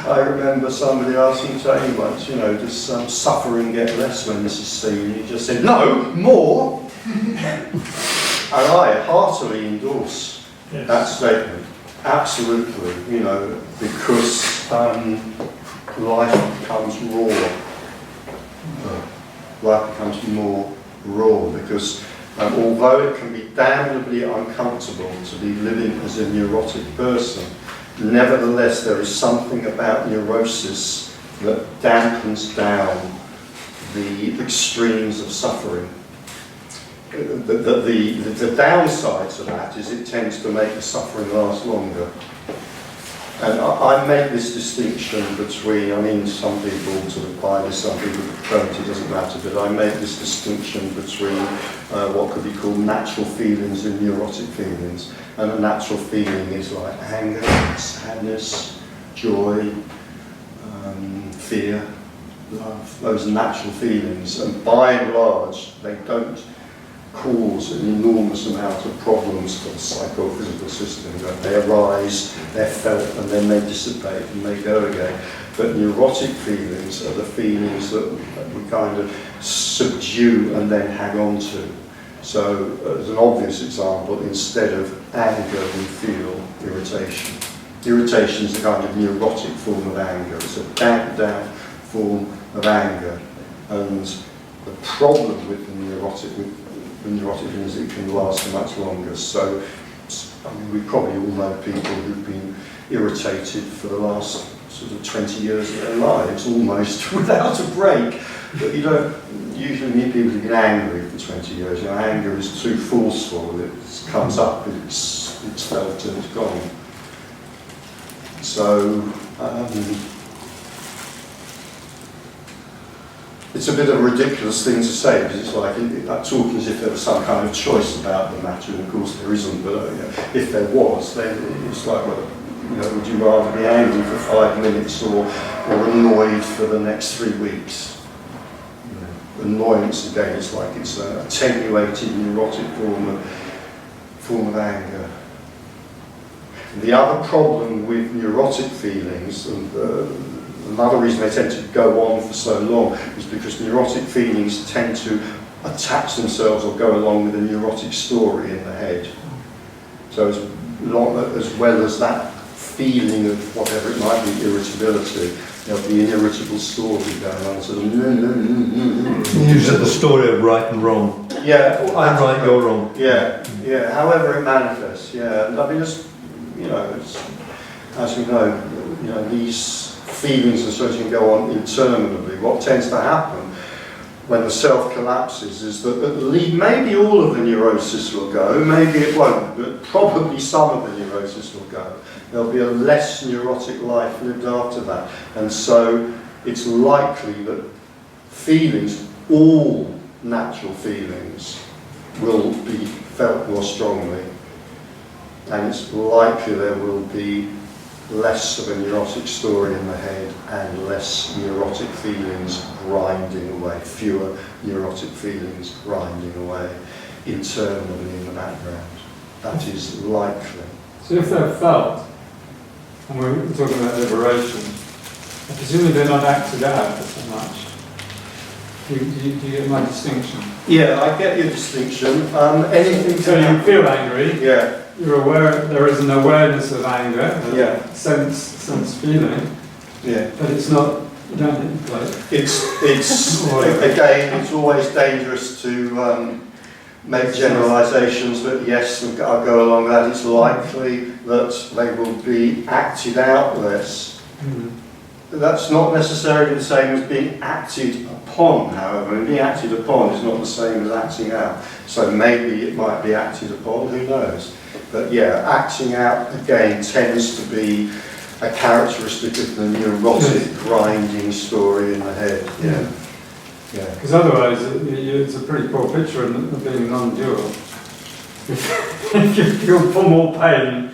I remember somebody asking Tony once, you know, does suffering get less when this is seen? He just said, no, more! And I heartily endorse that statement. Absolutely, you know, because life becomes raw. Life becomes more raw because although it can be damnably uncomfortable to be living as a neurotic person, nevertheless there is something about neurosis that dampens down the extremes of suffering. The downside to that is it tends to make the suffering last longer. And I make this distinction between, I mean, some people sort of buy this, some people don't, it doesn't matter, but I make this distinction between what could be called natural feelings and neurotic feelings. And a natural feeling is like anger, sadness, joy, fear, love, those natural feelings. And by and large, they don't cause an enormous amount of problems for the psychophysical system. They arise, they're felt, and then they dissipate and they go again. But neurotic feelings are the feelings that we kind of subdue and then hang on to. So, as an obvious example, instead of anger, we feel irritation. Irritation is a kind of neurotic form of anger. It's a damped down form of anger. And the problem with the neurotic is it can last much longer. So, I mean, we probably all know people who've been irritated for the last sort of 20 years of their lives, almost without a break. But you don't usually meet people who've been angry for 20 years. You know, anger is too forceful. It comes up, it's felt, and it's gone. So, it's a bit of a ridiculous thing to say, because it's like talking as if there was some kind of choice about the matter, and of course there isn't, but you know, if there was, then it's like, well, you know, would you rather be angry for 5 minutes or annoyed for the next 3 weeks? You know, annoyance, again, it's like it's an attenuated, neurotic form of anger. The other problem with neurotic feelings, and another reason they tend to go on for so long, is because neurotic feelings tend to attach themselves or go along with a neurotic story in the head. So as well as that feeling of whatever it might be, irritability, there'll be an irritable story going on. So usually the story of right and wrong. Yeah, I'm right, you're wrong. Yeah, yeah. However it manifests. Yeah, I mean, as we know, these feelings and such can go on interminably. What tends to happen when the self collapses is that maybe all of the neurosis will go, maybe it won't, but probably some of the neurosis will go. There'll be a less neurotic life lived after that. And so it's likely that feelings, all natural feelings, will be felt more strongly. And it's likely there will be less of a neurotic story in the head and less neurotic feelings grinding away, fewer neurotic feelings grinding away internally in the background. That is likely. So if they're felt, and we're talking about liberation, presumably they're not acted out so much. Do you get my distinction? Yeah, I get your distinction. Anything so you feel angry. Yeah. You're aware. There is an awareness of anger. Yeah. Sense feeling. Yeah. But it's not. You don't hit the plate. It's again. It's always dangerous to make generalisations. But yes, I'll go along with that. It's likely that they will be acted out less. Mm-hmm. That's not necessarily the same as being acted upon, however, and being acted upon is not the same as acting out. So maybe it might be acted upon, who knows? But yeah, acting out, again, tends to be a characteristic of the neurotic, grinding story in the head. Yeah. Yeah. Because otherwise, it's a pretty poor picture of being non-dual. If you feel more pain,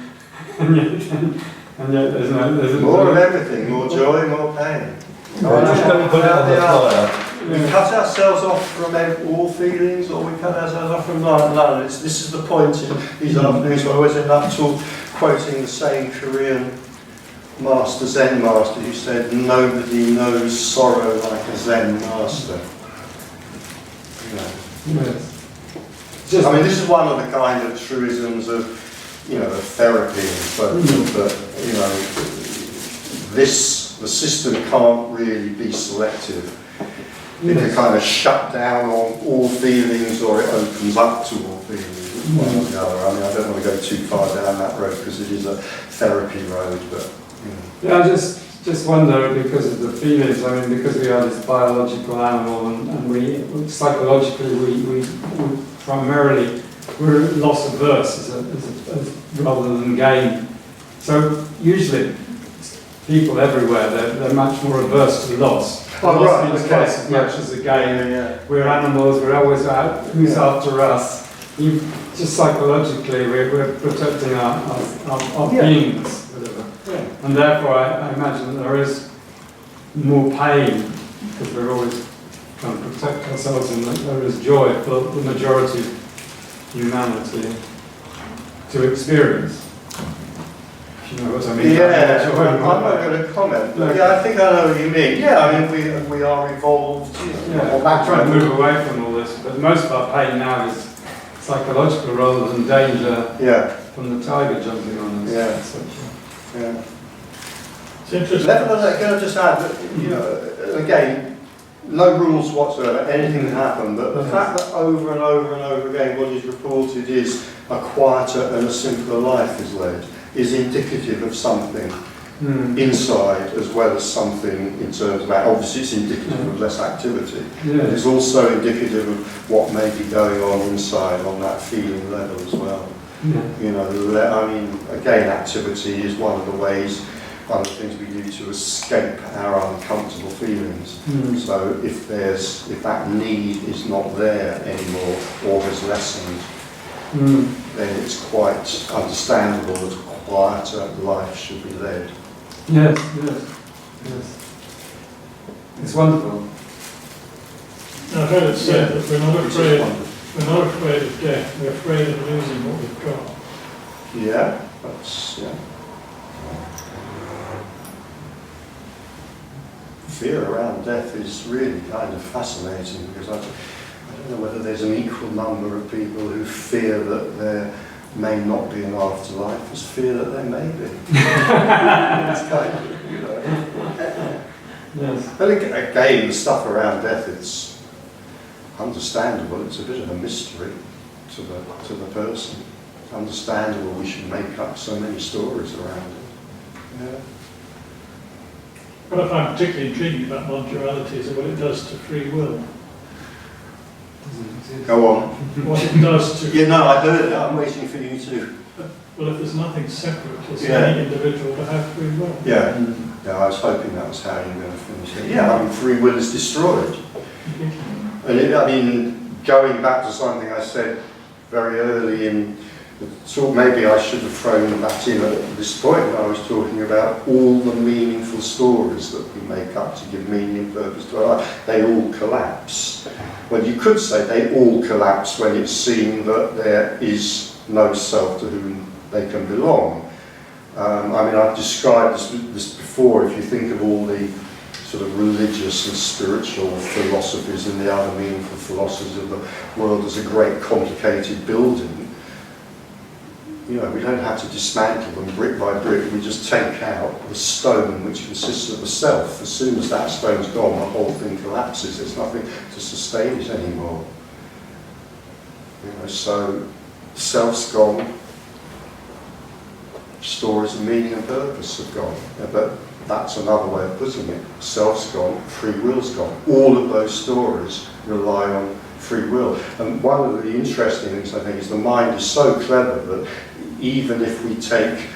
and yet there's more of everything, more joy, more pain. Just don't put it on the flyer. We cut ourselves off from all feelings, or we cut ourselves off from none. This is the point in these afternoons where I always end up quoting the same Korean master, Zen master, who said, nobody knows sorrow like a Zen master. You know. Yes. Just, I mean, this is one of the kind of truisms of, you know, of therapy and so forth, but, you know, the system can't really be selective. It can kind of shut down on all feelings, or it opens up to all feelings, one or the other. I mean, I don't want to go too far down that road because it is a therapy road, but, you know. yeah, I just wonder, because of the feelings, I mean, because we are this biological animal, and we psychologically, we primarily, we're loss averse rather than gain. So usually, people everywhere, they're much more averse to loss. Oh, loss right, means okay. twice as much as a gain. Yeah. We're animals, we're always out, who's after us? Just psychologically, we're protecting our Yeah. beings, whatever. Yeah. And therefore, I imagine there is more pain, because we're always trying to protect ourselves, and there is joy for the majority of humanity to experience. If you know what I mean. Yeah, Joy, I'm not going to comment, but yeah, I think I know what you mean. Yeah, I mean, we are evolved. Yeah, I'm trying to move away from all this, but most of our pain now is psychological rather than danger Yeah, from the tiger jumping on us. Yeah. etc. yeah. It's interesting. Nevertheless, can I just add that, you know, again, no rules whatsoever, anything can happen, but the fact that over and over and over again what is reported is a quieter and a simpler life is led is indicative of something inside as well as something in terms of, obviously it's indicative of less activity, but it's also indicative of what may be going on inside on that feeling level as well. You know, I mean, again, activity is one of the ways, one of the things we do to escape our uncomfortable feelings. So if that need is not there anymore or has lessened, then it's quite understandable that a quieter life should be led. Yes, yes, yes. It's wonderful. I've heard it said that we're not Which is afraid. wonderful. We're not afraid of death. We're afraid of losing what we've got. Yeah, that's, yeah. Fear around death is really kind of fascinating because I don't know whether there's an equal number of people who fear that there may not be an afterlife as fear that there may be. It's kind of, you know. Yes. And again, the stuff around death, it's understandable. It's a bit of a mystery to the person. It's understandable we should make up so many stories around it. Yeah. What I find particularly intriguing about non-duality is what it does to free will. Go on. What it does to... Yeah, no, I heard it. I'm waiting for you to. Well, if there's nothing separate, it's Yeah. any individual to have free will. Yeah. Yeah, I was hoping that was how you were going to finish it. Yeah, I mean, free will is destroyed. And I mean, going back to something I said very early in the talk, maybe I should have thrown that in at this point when I was talking about all the meaningful stories that we make up to give meaning and purpose to our life. They all collapse. Well, you could say they all collapse when it's seen that there is no self to whom they can belong. I mean, I've described this before. If you think of all the sort of religious and spiritual philosophies and the other meaningful philosophies of the world as a great complicated building, you know, we don't have to dismantle them brick by brick. We just take out the stone which consists of the self. As soon as that stone's gone, the whole thing collapses. There's nothing to sustain it anymore. You know, so self's gone. Stories of meaning and purpose have gone. Yeah, but that's another way of putting it. Self's gone, free will's gone. All of those stories rely on free will. And one of the interesting things, I think, is the mind is so clever that even if we take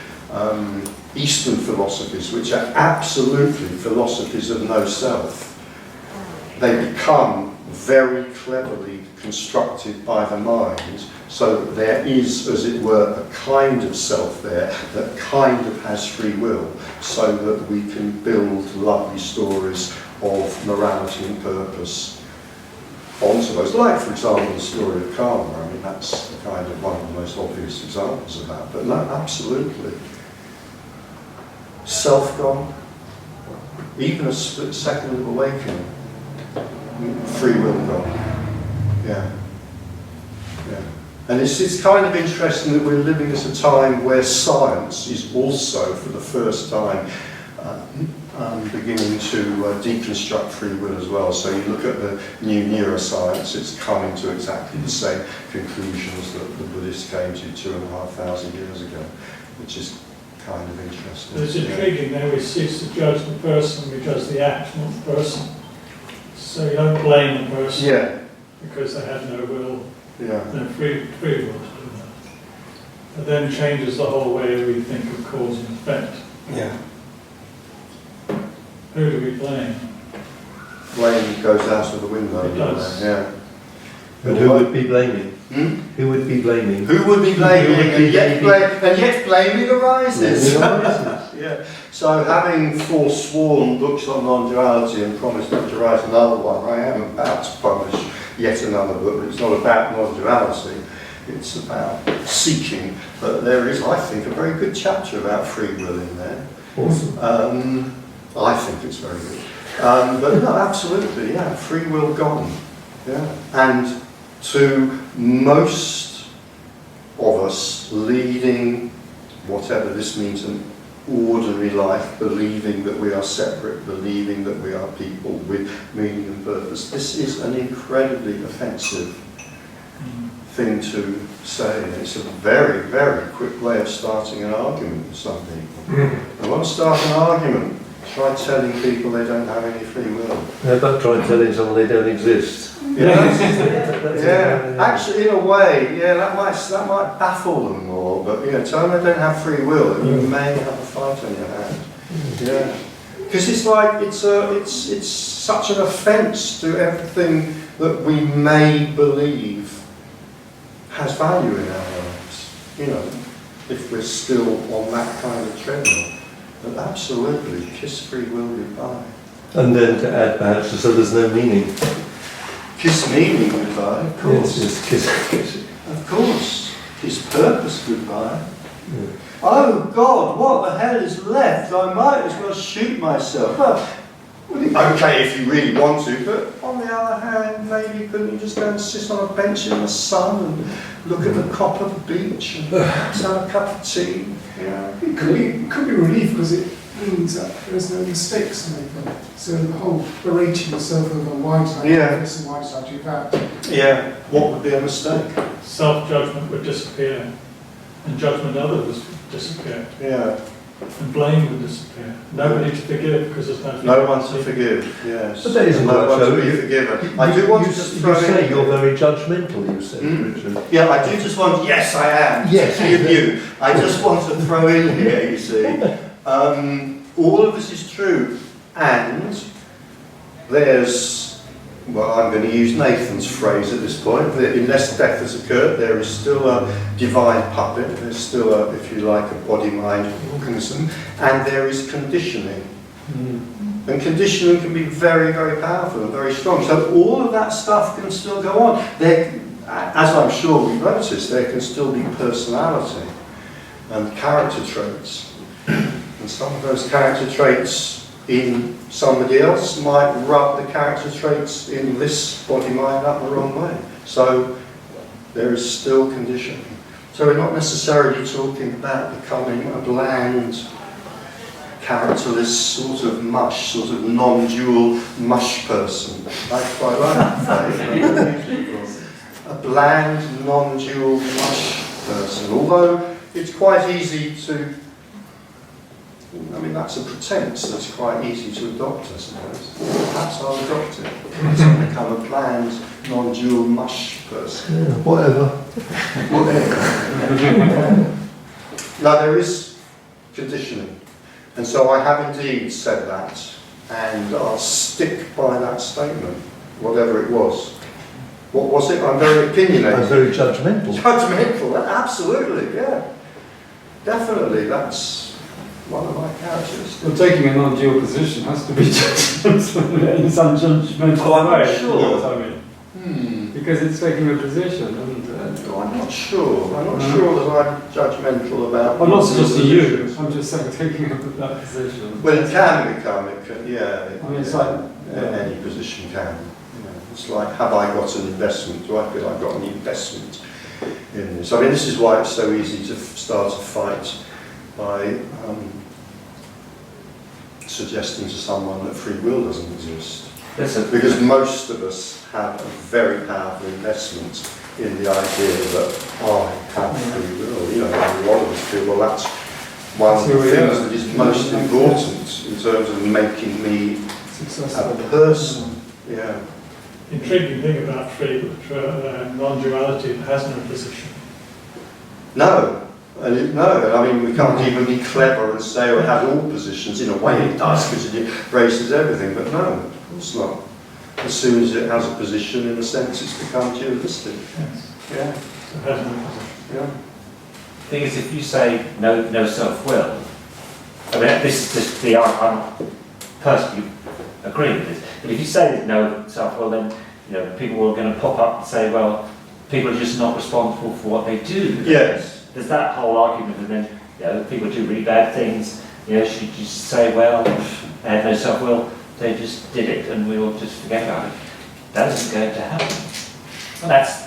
Eastern philosophies, which are absolutely philosophies of no self, they become very cleverly constructed by the mind, so that there is, as it were, a kind of self there that kind of has free will, so that we can build lovely stories of morality and purpose onto those. Like, for example, the story of karma. I mean, that's kind of one of the most obvious examples of that. But no, absolutely. self gone, even a split second of awakening, free will gone. Yeah. Yeah. And it's kind of interesting that we're living at a time where science is also, for the first time, beginning to deconstruct free will as well. So you look at the new neuroscience, it's coming to exactly the same conclusions that the Buddhists came to 2,500 years ago, which is kind of interesting. It's intriguing now we cease to judge the person, we judge the act, not the person. So you don't blame the person because they had no will, no free will to do that. It then changes the whole way we think of cause and effect. Yeah. Who do we blame? Blame goes out of the window. It does. Yeah. But who would be blaming? Hmm? Who would be blaming? Who would be blaming? And yet blaming arises. Yeah. So having forsworn books on non-duality and promised not to write another one, I am about to publish yet another book, but it's not about non-duality. It's about seeking. But there is, I think, a very good chapter about free will in there. Awesome. I think it's very good. But no, absolutely, yeah, free will gone. Yeah. And to most of us leading, whatever this means, an ordinary life, believing that we are separate, believing that we are people with meaning and purpose, this is an incredibly offensive thing to say. It's a very, very quick way of starting an argument with some people. I want to start an argument. Try telling people they don't have any free will. How about trying telling someone they don't exist? Yeah, actually, in a way, that might baffle them more. But tell them they don't have free will, and you may have a fight on your hand. Yeah, because it's like it's such an offence to everything that we may believe has value in our lives. If we're still on that kind of treadmill. But absolutely, kiss free will goodbye. And then to add perhaps, so there's no meaning. Kiss meaning goodbye, of course. Yes, kiss. Of course. Kiss purpose goodbye. Yeah. Oh God, what the hell is left? I might as well shoot myself. Well, okay if you really want to, but on the other hand, maybe couldn't you just go and sit on a bench in the sun and look at the copper beach and perhaps have a cup of tea? It could be relief because it means that there's no mistakes to make. So the whole berating yourself over why did I do this and why did I do that? Yeah, what would be a mistake? Self-judgment would disappear, and judgment of others would disappear, Yeah. and blame would disappear. Nobody to forgive because there's No one to forgive, yes. But that isn't no quite one so. to be forgiven. I do want to just throw you say in. you're very judgmental, you said, Richard. Yeah, I do just want, yes I am, Yes. to you. I just want to throw in here, you see, all of this is true, and there's, well, I'm going to use Nathan's phrase at this point, that unless death has occurred, there is still a divine puppet, there's still a, if you like, a body-mind organism, and there is conditioning. And conditioning can be very, very powerful and very strong. So all of that stuff can still go on. There, as I'm sure we've noticed, there can still be personality and character traits. And some of those character traits in somebody else might rub the character traits in this body-mind up the wrong way. So there is still conditioning. So we're not necessarily talking about becoming a bland, characterless sort of mush, sort of non-dual mush person. I quite like that phrase. A bland, non-dual mush person. Although it's quite easy to, I mean, that's a pretense that's quite easy to adopt, I suppose. Perhaps I'll adopt it. I'll become a bland, non-dual mush person. Yeah, whatever. Now, there is conditioning. And so I have indeed said that, and I'll stick by that statement, whatever it was. What was it? I'm very opinionated. I'm very judgmental. Judgmental, absolutely, yeah. Definitely, that's one of my characteristics. Well, taking a non-dual position has to be judgmental in some judgmental way. Sure. You know what I mean? Because it's taking a position, and Go I'm not sure. I'm not sure that I'm judgmental about. I'm not suggesting you, positions. I'm just saying taking up that position. Well, it can become. It can, yeah. I mean, it's like any position can. You know, it's like, have I got an investment? Do I feel I've got an investment in this? I mean, this is why it's so easy to start a fight by suggesting to someone that free will doesn't exist. Because most of us have a very powerful investment in the idea that I have free will. You know, a lot of us feel, well, that's one of the things that is most important in terms of making me a person. Yeah. Intriguing thing about non-duality, it has no position. No. No, I mean, we can't even be clever and say, oh, it has all positions. In a way it does, because it embraces everything, but no, of course not. As soon as it has a position, in a sense, it's become dualistic. Yes. Yeah. So it has no position. Yeah. The thing is, if you say no self-will, I mean, this is just the I'm personally agree with this. But if you say there's no self-will, then people are going to pop up and say, well, people are just not responsible for what they do. Yes. There's that whole argument, and then people do really bad things. Should you just say, well, they had no self-will, they just did it, and we all just forget about it? That isn't going to happen. And that's,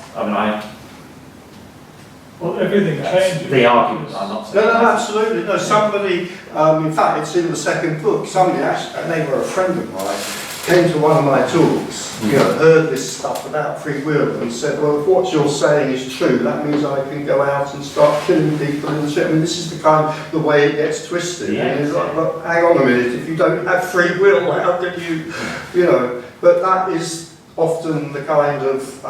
Well, everything changes. the argument. I'm not saying. No, absolutely. No, somebody, in fact, it's in the second book, somebody actually, and they were a friend of mine, came to one of my talks, heard this stuff about free will and said, well, if what you're saying is true, that means I can go out and start killing people and shit. I mean, this is the way it gets twisted. Yeah. And it's like, well, hang on a minute, if you don't have free will, how can you, but that is often the kind of,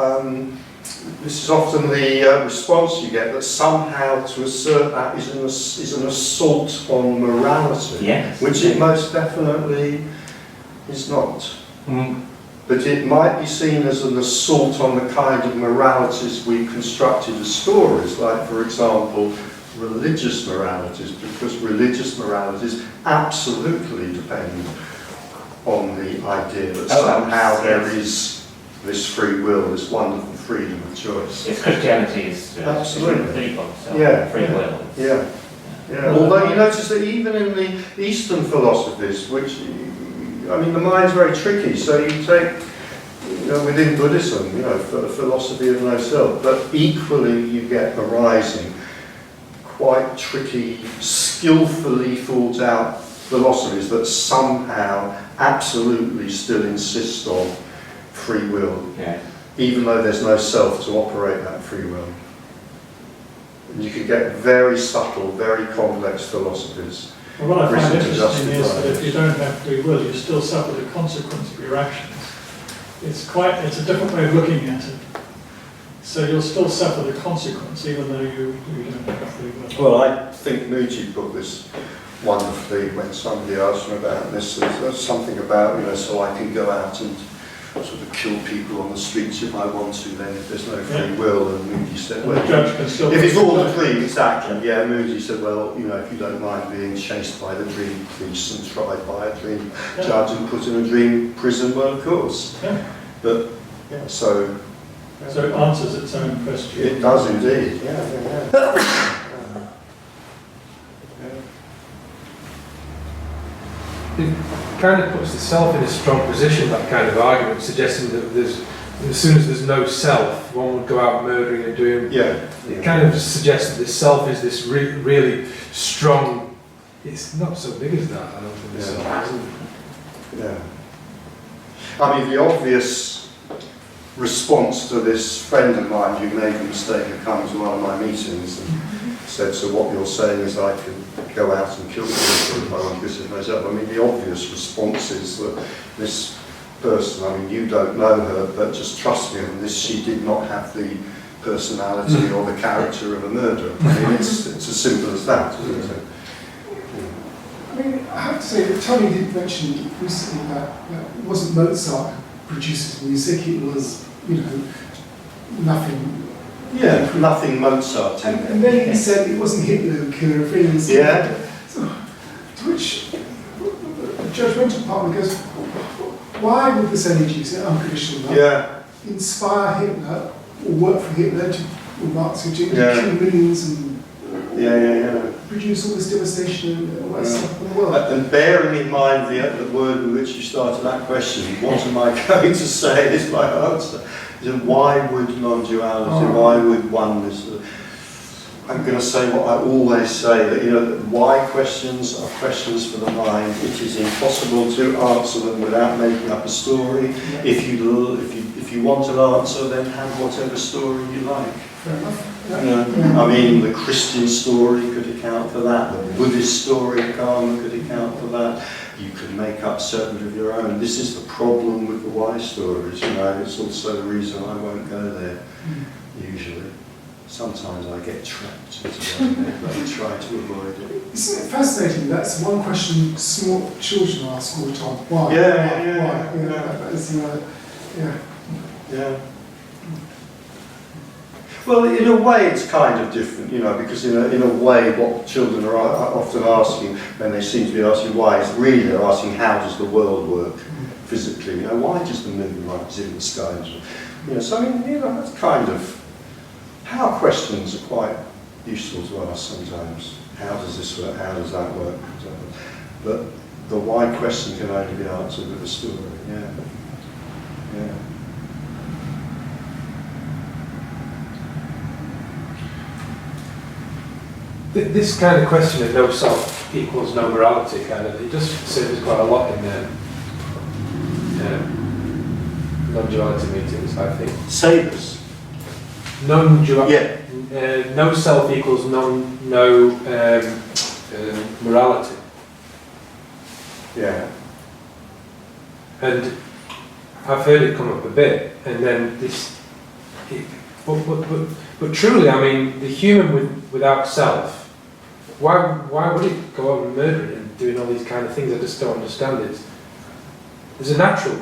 this is often the response you get, that somehow to assert that is an assault on morality, Yes. which it most definitely is not. But it might be seen as an assault on the kind of moralities we constructed as stories, like, for example, religious moralities, because religious moralities absolutely depend on the idea that somehow there is this free will, this wonderful freedom of choice. It's Christianity is absolutely. Free will. Yeah. Although you notice that even in the Eastern philosophies, which, I mean, the mind's very tricky, so you take, within Buddhism, for the philosophy of no self, but equally you get arising quite tricky, skillfully thought out philosophies that somehow absolutely still insist on free will, even though there's no self to operate that free will. And you can get very subtle, very complex philosophies. Well, what I find Reason to interesting is justify that if it. you don't have free will, you still suffer the consequence of your actions. It's a different way of looking at it. So you'll still suffer the consequence even though you don't have free will. Well, I think Mooji put this wonderfully when somebody asked him about this. There's something about, so I can go out and sort of kill people on the streets if I want to, then if there's no free will. And Moody said, well, The judge can still if it's all a dream, exactly. Yeah, Moody said, well, if you don't mind being chased by the dream police and tried by a dream judge and put in a dream prison, well, of course. Yeah. But, so it answers its own question. it does indeed, yeah. It kind of puts the self in a strong position, that kind of argument, suggesting that as soon as there's no self, one would go out murdering and doing. It kind of suggests that this self is this really strong. It's not so big as that, I don't think. The self, isn't it? Yeah. I mean, the obvious response to this friend of mine who made the mistake of coming to one of my meetings and said, so what you're saying is I can go out and kill people if I want to visit myself. I mean, the obvious response is that this person, I mean, you don't know her, but just trust me on this, she did not have the personality or the character of a murderer. I mean, it's as simple as that, isn't it? I mean, I have to say that Tony did mention recently that it wasn't Mozart who produced his music, it was, nothing. Yeah, nothing Mozart. And then he said it wasn't Hitler who killed everything. Yeah. So, to which the judgmental partner goes, why would this energy, say unconditional love, inspire Hitler or work for Hitler to all Marx who kill millions and produce all this devastation and all that stuff in the world. And bearing in mind the word with which you started that question, what am I going to say is my answer. Why would non-duality, why would oneness? I'm going to say what I always say, that that why questions are questions for the mind. It is impossible to answer them without making up a story. Yeah. If you want an answer, then have whatever story you like. Fair enough. I mean, the Christian story could account for that. The Buddhist story of karma could account for that. You could make up certain of your own. This is the problem with the why stories. It's also the reason I won't go there. Usually. Sometimes I get trapped into going there, but I try to avoid it. Isn't it fascinating? That's one question small children ask all the time. Why? Why? Yeah. Well, in a way it's kind of different, because in a way what children are often asking when they seem to be asking why is really they're asking how does the world work physically, why does the moon rise in the sky? So that's kind of how questions are quite useful to ask sometimes. How does this work? How does that work? But the why question can only be answered with a story. Yeah. This kind of question of no self equals no morality, it just surfaces quite a lot in non-duality meetings, I think. Say this. Non-duality. No self equals no morality. Yeah. And I've heard it come up a bit, and then but truly, I mean, the human without self, why would it go on murdering and doing all these kind of things? I just don't understand it. There's a natural,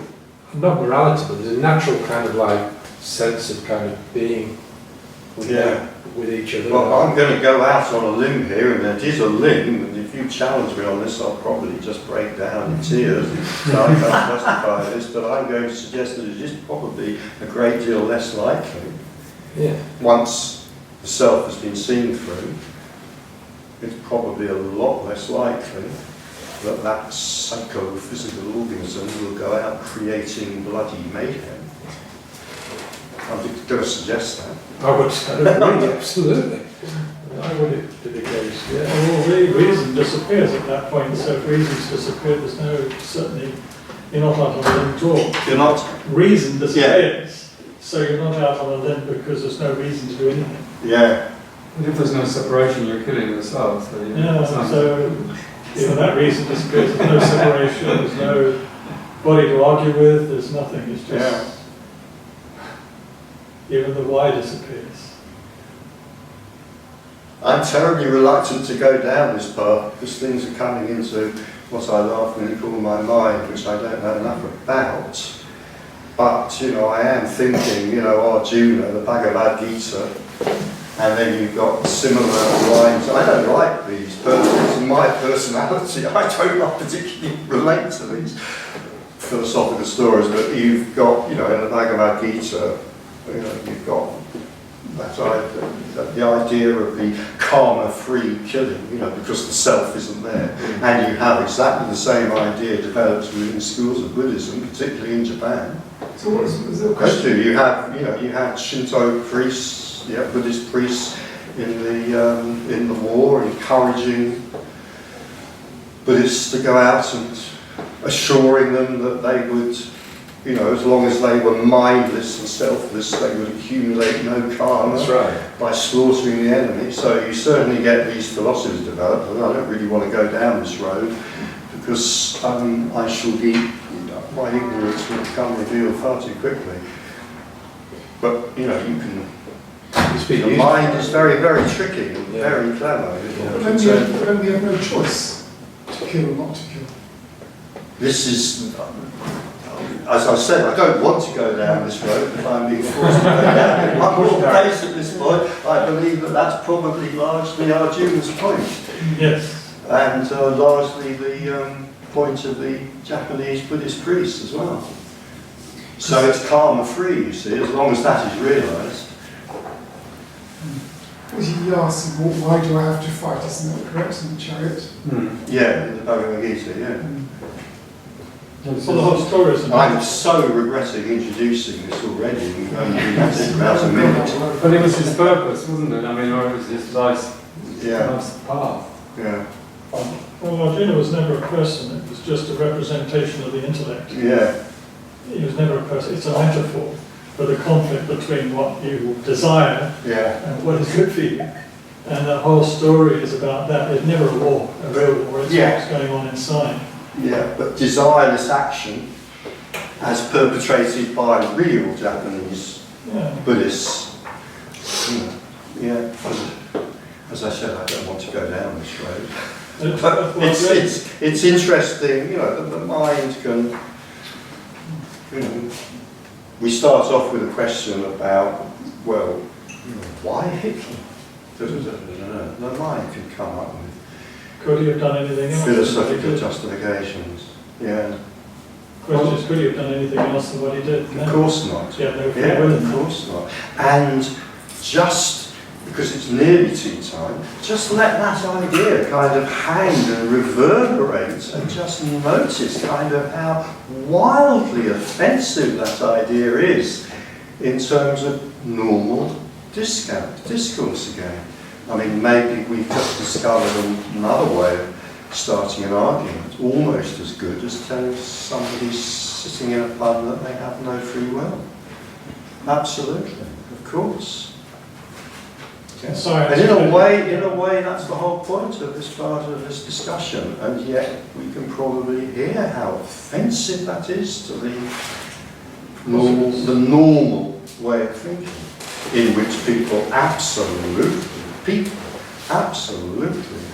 not morality, but there's a natural kind of sense of kind of being with each other. Well, I'm going to go out on a limb here, and it is a limb, and if you challenge me on this, I'll probably just break down in tears. So I can't justify this, but I'm going to suggest that it is probably a great deal less likely. Once the self has been seen through, it's probably a lot less likely that psychophysical organism will go out creating bloody mayhem. I'm going to suggest that. I would agree, absolutely. I would be the case, yeah. Well, reason disappears at that point, so if reason's disappeared, there's certainly, you're not out on a limb at all. You're not? Reason disappears, so you're not out on a limb because there's no reason to do anything. Yeah. And if there's no separation, you're killing yourself. So even that reason disappears, there's no separation, there's no body to argue with, there's nothing, it's just... Even the why disappears. I'm terribly reluctant to go down this path because things are coming into what I laughingly call my mind, which I don't know enough about. But, I am thinking, Arjuna, the Bhagavad Gita, and then you've got similar lines. I don't like these persons, and my personality, I don't not particularly relate to these philosophical stories, but you've got, in the Bhagavad Gita, you've got the idea of the karma-free killing, because the self isn't there. And you have exactly the same idea developed within schools of Buddhism, particularly in Japan. So what is the question? You had Shinto priests, Buddhist priests in the war, encouraging Buddhists to go out and assuring them that they would, as long as they were mindless and selfless, they would accumulate no karma. That's right. By slaughtering the enemy. So you certainly get these philosophers developed, and I don't really want to go down this road because I shall be, my ignorance will become revealed far too quickly. But you can. The mind is very, very tricky and very clever. But then we have no choice to kill or not to kill. This is, as I said, I don't want to go down this road if I'm being forced to go down it. One more case at this point, I believe that that's probably largely Arjuna's point. Yes. And largely the point of the Japanese Buddhist priests as well. So it's karma free, you see, as long as that is realised. Well, he asks him, "Well, why do I have to fight? Isn't that correct in the Chariot?" Yeah, in the Bhagavad Gita, yeah. Well, the whole story is about I'm so regretting introducing this already. We've only been at it about a minute. But it was his purpose, wasn't it? I mean, or it was his life's path. Yeah. Well, Arjuna was never a person, it was just a representation of the intellect. Yeah. He was never a person, it's a metaphor for the conflict between what you desire and what is good for you. And the whole story is about that. It's never a war, a real war, it's what's going on inside. Yeah, but desireless action, as perpetrated by real Japanese Buddhists, as I said, I don't want to go down this road. But it's interesting, that the mind can, we start off with a question about, well, why Hitler? The mind can come up with could he have done anything else? Philosophical justifications. Yeah. Question is, could he have done anything else than what he did? Of course not. Yeah, no free Yeah, will. of course not. And just because it's nearly tea time, just let that idea kind of hang and reverberate and just notice kind of how wildly offensive that idea is in terms of normal discourse again. I mean, maybe we've just discovered another way of starting an argument, almost as good as telling somebody sitting in a pub that they have no free will. Absolutely, of course. Yeah. And in a way, that's the whole point of this part of this discussion, and yet we can probably hear how offensive that is to the normal way of thinking, in which people absolutely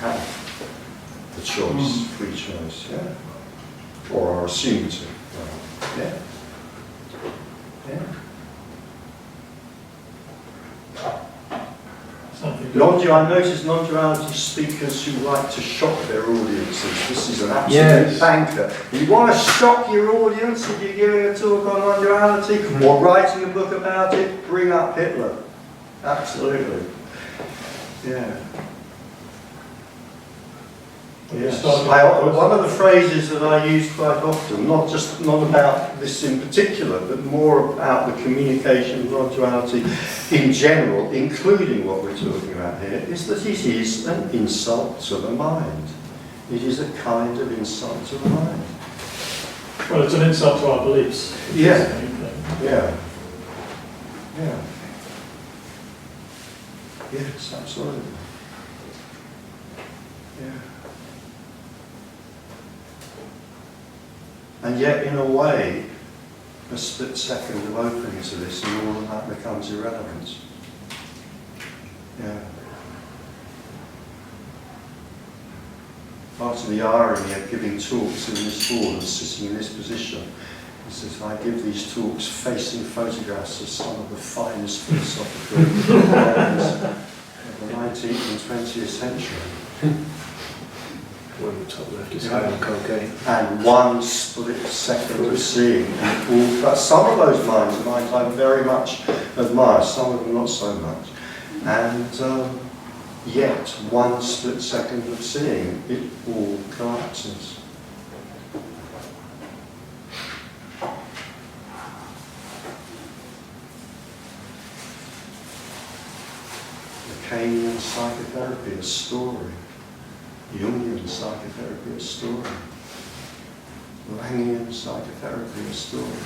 have the choice, free choice, or are assumed to. Yeah. I notice non-duality speakers who like to shock their audiences. This is an absolute banker. You want to shock your audience if you're giving a talk on non-duality or writing a book about it, bring up Hitler. Absolutely. Yeah. Yes. One of the phrases that I use quite often, not about this in particular, but more about the communication of non-duality in general, including what we're talking about here, is that it is an insult to the mind. It is a kind of insult to the mind. Well, it's an insult to our beliefs. Yeah. Yes, absolutely. Yeah. And yet, in a way, a split second of opening to this and all of that becomes irrelevant. Yeah. Part of the irony of giving talks in this hall and sitting in this position is that I give these talks facing photographs of some of the finest philosophical minds of the 19th and 20th century. One in the top left is high on cocaine. And one split second of seeing. But some of those minds of mine I very much admire, some of them not so much. And yet, one split second of seeing, it all collapses. Lacanian psychotherapy, a story. Jungian psychotherapy, a story. Langian psychotherapy, a story.